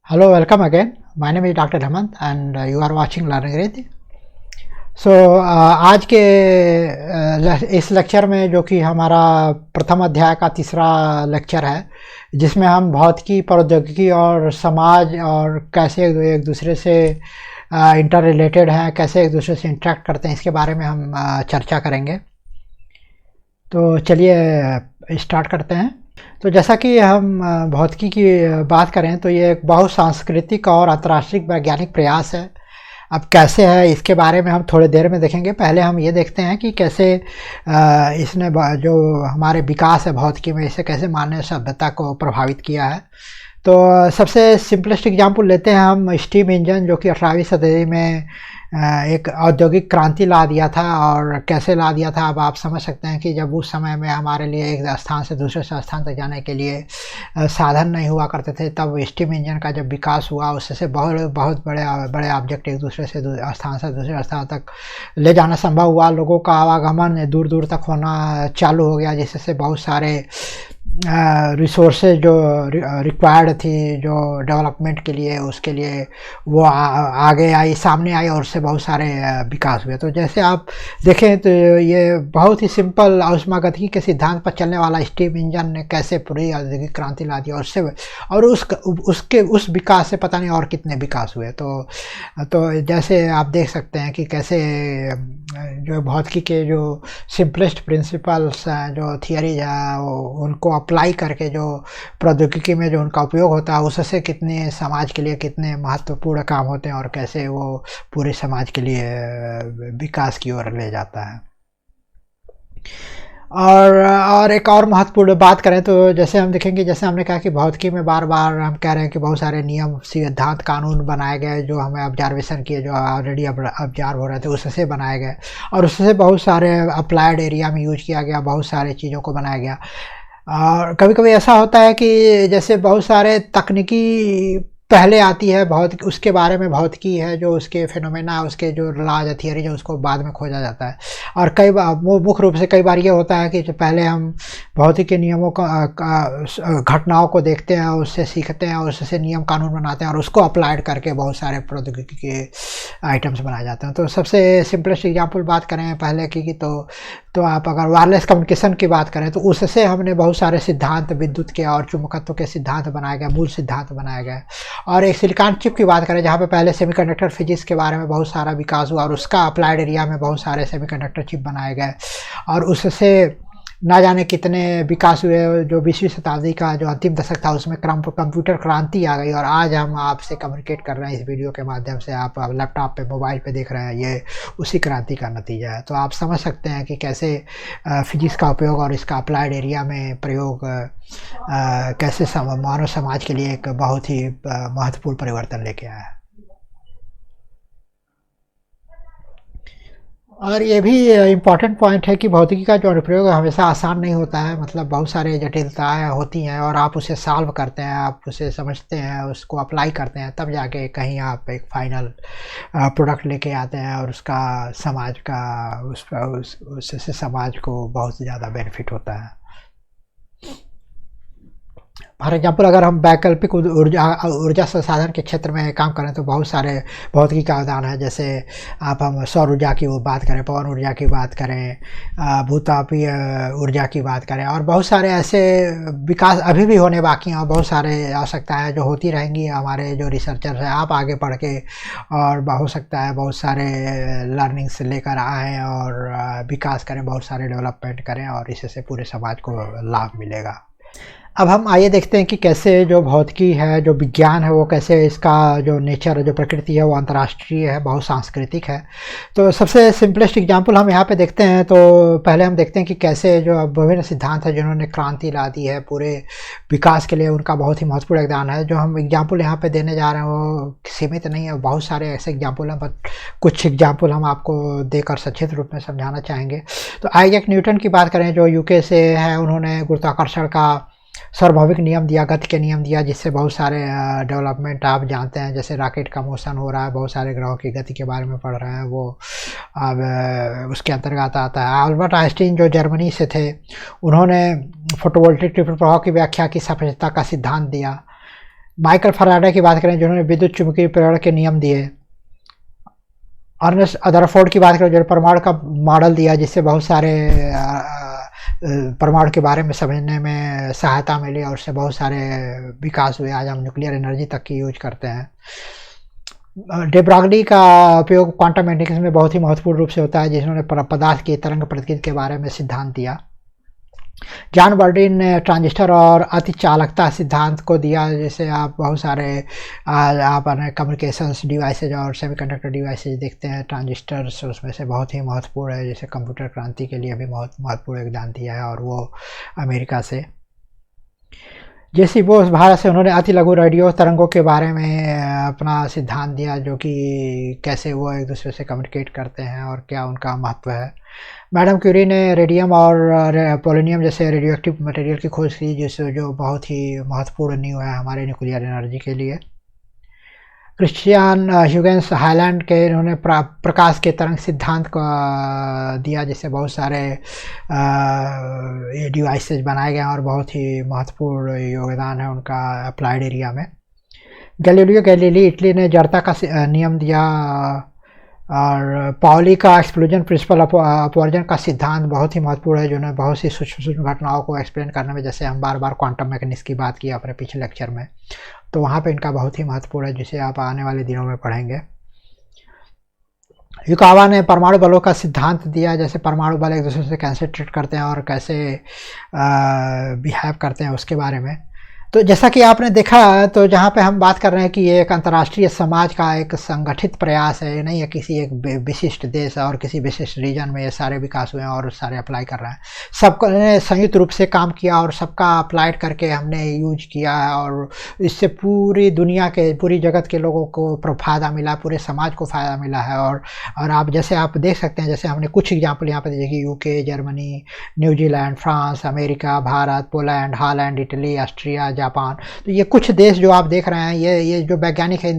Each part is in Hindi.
Hello, welcome again. My name is Dr. Hemant and you are watching Learning Grid. सो आज के इस लेक्चर में जो कि हमारा प्रथम अध्याय का तीसरा लेक्चर है, जिसमें हम भौतिकी, प्रौद्योगिकी और समाज और कैसे एक दूसरे से इंटर रिलेटेड हैं, कैसे एक दूसरे से इंटरेक्ट करते हैं, इसके बारे में हम चर्चा करेंगे। तो चलिए स्टार्ट करते हैं। तो जैसा कि हम भौतिकी की बात करें तो ये एक बहुसांस्कृतिक और अंतर्राष्ट्रीय वैज्ञानिक प्रयास है। अब कैसे है इसके बारे में हम थोड़ी देर में देखेंगे। पहले हम ये देखते हैं कि कैसे इसने जो हमारे विकास है भौतिकी में, इसे कैसे मानव सभ्यता को प्रभावित किया है। तो सबसे सिंपलेस्ट एग्जांपल लेते हैं हम स्टीम इंजन, जो कि 18वीं सदी में एक औद्योगिक क्रांति ला दिया था। और कैसे ला दिया था, अब आप समझ सकते हैं कि जब उस समय में हमारे लिए एक स्थान से दूसरे स्थान तक जाने के लिए साधन नहीं हुआ करते थे, तब स्टीम इंजन का जब विकास हुआ, उससे बहुत बड़े ऑब्जेक्ट एक दूसरे से स्थान से दूसरे स्थान तक ले जाना संभव हुआ। लोगों का आवागमन दूर दूर तक होना चालू हो गया, जिससे बहुत सारे रिसोर्सेज जो रिक्वायर्ड थी जो डेवलपमेंट के लिए, उसके लिए वो आगे आई, सामने आई और उससे बहुत सारे विकास हुए। तो जैसे आप देखें तो ये बहुत ही सिंपल ऊष्मागतिकी के सिद्धांत पर चलने वाला स्टीम इंजन ने कैसे पूरी औद्योगिक क्रांति ला दी, और उससे और उस विकास से पता नहीं और कितने विकास हुए। तो जैसे आप देख सकते हैं कि कैसे जो भौतिकी के जो सिंपलेस्ट प्रिंसिपल्स हैं, जो थियरीज हैं, उनको अप्लाई करके जो प्रौद्योगिकी में जो उनका उपयोग होता है, उससे कितने समाज के लिए कितने महत्वपूर्ण काम होते हैं और कैसे वो पूरे समाज के लिए विकास की ओर ले जाता है। और एक और महत्वपूर्ण बात करें तो जैसे हम देखेंगे, जैसे हमने कहा कि भौतिकी में बार बार हम कह रहे हैं कि बहुत सारे नियम, सिद्धांत, कानून बनाए गए जो हमें ऑब्जर्वेशन किए, जो ऑलरेडी ऑब्जर्व हो रहे थे उससे बनाए गए, और उससे बहुत सारे अप्लाइड एरिया में यूज किया गया, बहुत सारे चीज़ों को बनाया गया। और कभी कभी ऐसा होता है कि जैसे बहुत सारे तकनीकी पहले आती है, भौतिक उसके बारे में भौतिकी है, जो उसके फिनोमेना, उसके जो लॉज थियरी जो उसको बाद में खोजा जाता है। और कई बार मुख्य रूप से कई बार ये होता है कि पहले हम भौतिक के नियमों घटनाओं को देखते हैं, उससे सीखते हैं, उससे नियम कानून बनाते हैं, और उसको अप्लाइड करके बहुत सारे प्रौद्योगिकी के आइटम्स बनाए जाते हैं। तो सबसे सिंपलेस्ट एग्जाम्पल बात करें पहले की तो आप अगर वायरलेस कम्युनिकेशन की बात करें तो उससे हमने बहुत सारे सिद्धांत, विद्युत के और चुंबकत्व के सिद्धांत बनाए गए, मूल सिद्धांत बनाए गए। और एक सिलिकॉन चिप की बात करें, जहाँ पे पहले सेमीकंडक्टर फिजिक्स के बारे में बहुत सारा विकास हुआ, और उसका अप्लाइड एरिया में बहुत सारे सेमीकंडक्टर चिप बनाए गए, और उससे ना जाने कितने विकास हुए। जो 20वीं शताब्दी का जो अंतिम दशक था, उसमें कंप्यूटर क्रांति आ गई, और आज हम आपसे कम्युनिकेट कर रहे हैं इस वीडियो के माध्यम से, आप लैपटॉप पे, मोबाइल पे देख रहे हैं, ये उसी क्रांति का नतीजा है। तो आप समझ सकते हैं कि कैसे फिजिक्स का उपयोग और इसका अप्लाइड एरिया में प्रयोग कैसे मानव समाज के लिए एक बहुत ही महत्वपूर्ण परिवर्तन लेके आया है। और ये भी इम्पॉर्टेंट पॉइंट है कि भौतिकी का जो अनुप्रयोग हमेशा आसान नहीं होता है, मतलब बहुत सारे जटिलताएं होती हैं, और आप उसे सॉल्व करते हैं, आप उसे समझते हैं, उसको अप्लाई करते हैं, तब जाके कहीं आप एक फाइनल प्रोडक्ट लेके आते हैं, और उसका समाज का उससे समाज को बहुत ज़्यादा बेनिफिट होता है। फॉर एग्जाम्पल अगर हम वैकल्पिक ऊर्जा संसाधन के क्षेत्र में काम करें तो बहुत सारे भौतिकी का अवदान है। जैसे हम सौर ऊर्जा की बात करें, पवन ऊर्जा की बात करें, भूतापीय ऊर्जा की बात करें, और बहुत सारे ऐसे विकास अभी भी होने बाकी हैं, और बहुत सारे आवश्यकताएं जो होती रहेंगी। हमारे जो रिसर्चर्स हैं, आप आगे बढ़ के और हो सकता है बहुत सारे लर्निंग्स लेकर आएँ और विकास करें, बहुत सारे डेवलपमेंट करें, और इससे पूरे समाज को लाभ मिलेगा। अब हम आइए देखते हैं कि कैसे जो भौतिकी है, जो विज्ञान है, वो कैसे इसका जो नेचर है, जो प्रकृति है, वो अंतर्राष्ट्रीय है, बहुत सांस्कृतिक है। तो सबसे सिंपलेस्ट एग्जांपल हम यहाँ पे देखते हैं। तो पहले हम देखते हैं कि कैसे जो विभिन्न सिद्धांत है जिन्होंने क्रांति ला दी है पूरे विकास के लिए, उनका बहुत ही महत्वपूर्ण योगदान है। जो हम एग्जाम्पल यहाँ पे देने जा रहे हैं वो सीमित नहीं है, बहुत सारे ऐसे एग्जाम्पल हैं, बट कुछ एग्जाम्पल हम आपको देकर संक्षिप्त रूप में समझाना चाहेंगे। तो आइजैक न्यूटन की बात करें, जो यूके से हैं, उन्होंने गुरुत्वाकर्षण का सार्वभौमिक नियम दिया, गति के नियम दिया, जिससे बहुत सारे डेवलपमेंट आप जानते हैं, जैसे रॉकेट का मोशन हो रहा है, बहुत सारे ग्रहों की गति के बारे में पढ़ रहे हैं, वो अब उसके अंतर्गत आता है। अल्बर्ट आइंस्टीन जो जर्मनी से थे, उन्होंने फोटोवोल्टिक तीव्र प्रभाव की व्याख्या की सापेक्षता का सिद्धांत दिया, माइकल फैराडे की बात करें जिन्होंने विद्युत चुंबकीय प्रेरण के नियम दिए, अर्नेस्ट रदरफोर्ड की बात करें जो परमाणु का मॉडल दिया जिससे बहुत सारे परमाणु के बारे में समझने में सहायता मिली और उससे बहुत सारे विकास हुए। आज हम न्यूक्लियर एनर्जी तक की यूज करते हैं। डे ब्रॉगली का उपयोग क्वांटम मैकेनिक्स में बहुत ही महत्वपूर्ण रूप से होता है, जिन्होंने पदार्थ की तरंग प्रकृति के बारे में सिद्धांत दिया। जॉन बर्डिन ने ट्रांजिस्टर और अति चालकता सिद्धांत को दिया, जैसे आप बहुत सारे आप कम्युनिकेशंस डिवाइसेज और सेमीकंडक्टर डिवाइसेज देखते हैं, ट्रांजिस्टर्स उसमें से बहुत ही महत्वपूर्ण है। जैसे कंप्यूटर क्रांति के लिए भी बहुत महत्वपूर्ण योगदान दिया है, और वो अमेरिका से। जेसी बोस भारत से, उन्होंने अति लघु रेडियो तरंगों के बारे में अपना सिद्धांत दिया, जो कि कैसे वो एक दूसरे से कम्युनिकेट करते हैं और क्या उनका महत्व है। मैडम क्यूरी ने रेडियम और पोलोनियम जैसे रेडियो एक्टिव मटेरियल की खोज की, जिससे जो बहुत ही महत्वपूर्ण नींव है हमारे न्यूक्लियर एनर्जी के लिए। क्रिश्चियन ह्यूगेंस हाईलैंड के, इन्होंने प्रकाश के तरंग सिद्धांत को दिया, जिससे बहुत सारे डिवाइसेज बनाए गए और बहुत ही महत्वपूर्ण योगदान है उनका अप्लाइड एरिया में। गैलीलियो गैलीली, इटली ने जड़ता का नियम दिया, और पाउली का एक्सप्लोजन प्रिंसिपल अपवर्जन का सिद्धांत बहुत ही महत्वपूर्ण है, जिन्होंने बहुत सी सूक्ष्म घटनाओं को एक्सप्लेन करने में, जैसे हम बार बार क्वांटम मैकेनिक्स की बात की अपने पिछले लेक्चर में, तो वहाँ पे इनका बहुत ही महत्वपूर्ण है, जिसे आप आने वाले दिनों में पढ़ेंगे। युकावा ने परमाणु बलों का सिद्धांत दिया, जैसे परमाणु बल एक दूसरे से कैसे ट्रीट करते हैं और कैसे बिहेव करते हैं उसके बारे में। तो जैसा कि आपने देखा, तो जहाँ पे हम बात कर रहे हैं कि ये एक अंतर्राष्ट्रीय समाज का एक संगठित प्रयास है, नहीं है किसी एक विशिष्ट देश और किसी विशिष्ट रीजन में ये सारे विकास हुए हैं और सारे अप्लाई कर रहे हैं। सबको ने संयुक्त रूप से काम किया और सबका अप्लाइड करके हमने यूज किया है, और इससे पूरी दुनिया के, पूरी जगत के लोगों को फ़ायदा मिला, पूरे समाज को फ़ायदा मिला है। और आप जैसे आप देख सकते हैं, जैसे हमने कुछ एग्जाम्पल यहाँ पर देखिए, UK, Germany, New Zealand, France, America, Bharat, Poland, Holland, Italy, Austria, Japan. तो ये कुछ देश जो आप देख रहे हैं, ये जो वैज्ञानिक है,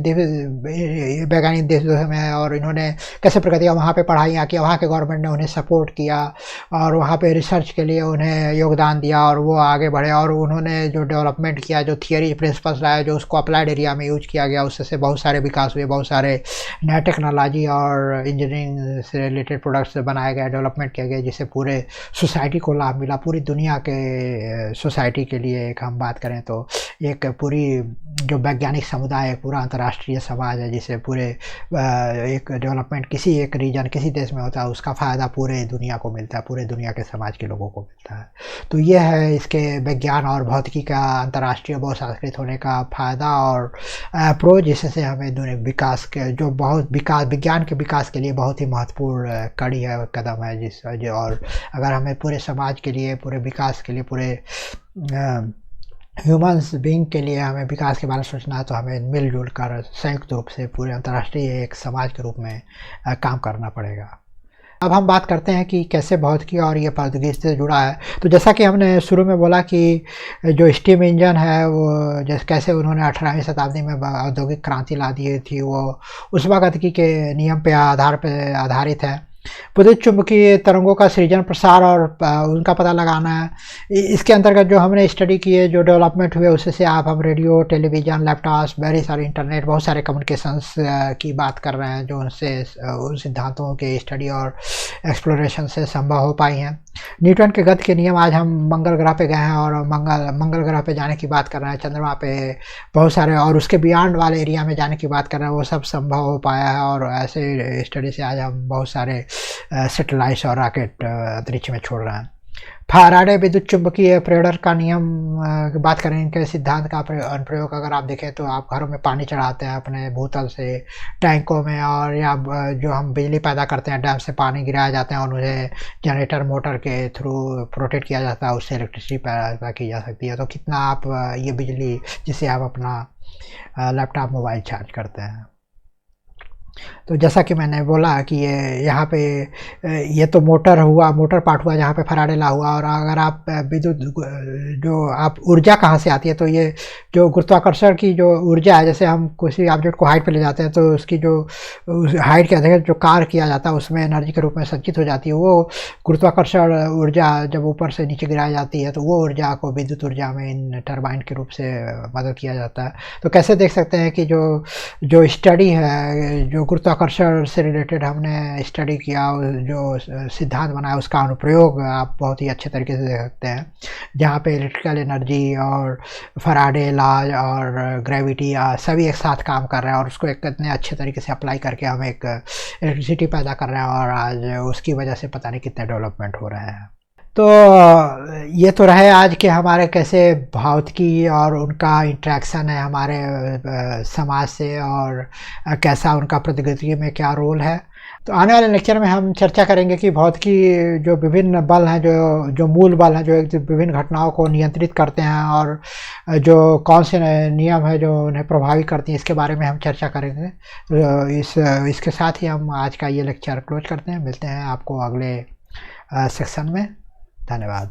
वैज्ञानिक देशों में है, और इन्होंने कैसे प्रगति वहाँ पे पढ़ाइयाँ किया, वहाँ के गवर्नमेंट ने उन्हें सपोर्ट किया और वहाँ पे रिसर्च के लिए उन्हें योगदान दिया, और वो आगे बढ़े, और उन्होंने जो डेवलपमेंट किया, जो थियरी प्रिंसिपल्स लाया, जो उसको अप्लाइड एरिया में यूज किया गया, उससे बहुत सारे विकास हुए, बहुत सारे नया टेक्नोलॉजी और इंजीनियरिंग से रिलेटेड प्रोडक्ट्स बनाए गए, डेवलपमेंट किया गया, जिससे पूरे सोसाइटी को लाभ मिला। पूरी दुनिया के सोसाइटी के लिए एक हम बात करें तो एक पूरी जो वैज्ञानिक समुदाय है, पूरा अंतर्राष्ट्रीय समाज है, जिसे पूरे एक डेवलपमेंट किसी एक रीजन, किसी देश में होता है, उसका फ़ायदा पूरे दुनिया को मिलता है, पूरे दुनिया के समाज के लोगों को मिलता है। तो ये है इसके विज्ञान और भौतिकी का अंतर्राष्ट्रीय बहुसांस्कृतिक होने का फ़ायदा और अप्रोच, जिससे हमें विकास के जो बहुत विकास, विज्ञान के विकास के लिए बहुत ही महत्वपूर्ण कड़ी है, कदम है, और अगर हमें पूरे समाज के लिए, पूरे विकास के लिए, पूरे ह्यूमंस बीइंग के लिए हमें विकास के बारे में सोचना है, तो हमें मिलजुल कर संयुक्त रूप से पूरे अंतर्राष्ट्रीय एक समाज के रूप में काम करना पड़ेगा। अब हम बात करते हैं कि कैसे भौतिकी और ये प्रौद्योगिकी से जुड़ा है। तो जैसा कि हमने शुरू में बोला कि जो स्टीम इंजन है, वो जैसे कैसे उन्होंने 18वीं शताब्दी में औद्योगिक क्रांति ला दी थी, वो ऊष्मागतिकी के नियम पे आधारित है। विद्युत चुंबकीय तरंगों का सृजन, प्रसार और उनका पता लगाना है। इसके अंतर्गत जो हमने स्टडी किए, जो डेवलपमेंट हुए, उससे आप हम रेडियो, टेलीविज़न, लैपटॉप्स, वेरी सारे इंटरनेट, बहुत सारे कम्युनिकेशंस की बात कर रहे हैं, जो उनसे उन सिद्धांतों के स्टडी और एक्सप्लोरेशन से संभव हो पाई हैं। न्यूटन के गति के नियम, आज हम मंगल ग्रह पे गए हैं और मंगल ग्रह पे जाने की बात कर रहे हैं, चंद्रमा पे बहुत सारे और उसके बियॉन्ड वाले एरिया में जाने की बात कर रहे हैं, वो सब संभव हो पाया है। और ऐसे स्टडी से आज हम बहुत सारे सैटेलाइट्स और रॉकेट अंतरिक्ष में छोड़ रहे हैं। फैराडे विद्युत चुंबकीय प्रेरण का नियम की बात करें, इनके सिद्धांत का अनुप्रयोग अगर आप देखें तो आप घरों में पानी चढ़ाते हैं अपने भूतल से टैंकों में, और या जो हम बिजली पैदा करते हैं, डैम से पानी गिराया जाते हैं और उन्हें जनरेटर मोटर के थ्रू प्रोटेक्ट किया जाता है, उससे इलेक्ट्रिसिटी पैदा की जा सकती है। तो कितना आप ये बिजली जिससे आप अपना लैपटॉप, मोबाइल चार्ज करते हैं। तो जैसा कि मैंने बोला कि ये यहाँ पे ये तो मोटर हुआ, मोटर पार्ट हुआ जहाँ पे फराडे लॉ हुआ। और अगर आप विद्युत जो आप ऊर्जा कहाँ से आती है, तो ये जो गुरुत्वाकर्षण की जो ऊर्जा है, जैसे हम किसी ऑब्जेक्ट को हाइट पे ले जाते हैं तो उसकी जो हाइट के अधिक जो कार्य किया जाता है उसमें एनर्जी के रूप में संचित हो जाती है। वो गुरुत्वाकर्षण ऊर्जा जब ऊपर से नीचे गिराई जाती है तो वो ऊर्जा को विद्युत ऊर्जा में इन टरबाइन के रूप से मदद किया जाता है। तो कैसे देख सकते हैं कि जो स्टडी है, जो गुरुत्वाकर्षण से रिलेटेड हमने स्टडी किया, जो सिद्धांत बनाया, उसका अनुप्रयोग आप बहुत ही अच्छे तरीके से देख सकते हैं, जहाँ पे इलेक्ट्रिकल एनर्जी और फराडे लॉ और ग्रेविटी सभी एक साथ काम कर रहे हैं और उसको एक इतने अच्छे तरीके से अप्लाई करके हम एक इलेक्ट्रिसिटी पैदा कर रहे हैं और आज उसकी वजह से पता नहीं कितने डेवलपमेंट हो रहे हैं। तो ये तो रहे आज के हमारे कैसे भौतिकी और उनका इंटरेक्शन है हमारे समाज से, और कैसा उनका प्रकृति में क्या रोल है। तो आने वाले लेक्चर में हम चर्चा करेंगे कि भौतिकी जो विभिन्न बल हैं, जो मूल बल हैं, जो एक विभिन्न घटनाओं को नियंत्रित करते हैं, और जो कौन से नियम है जो उन्हें प्रभावित करती हैं, इसके बारे में हम चर्चा करेंगे। इसके साथ ही हम आज का ये लेक्चर क्लोज करते हैं। मिलते हैं आपको अगले सेक्शन में। धन्यवाद।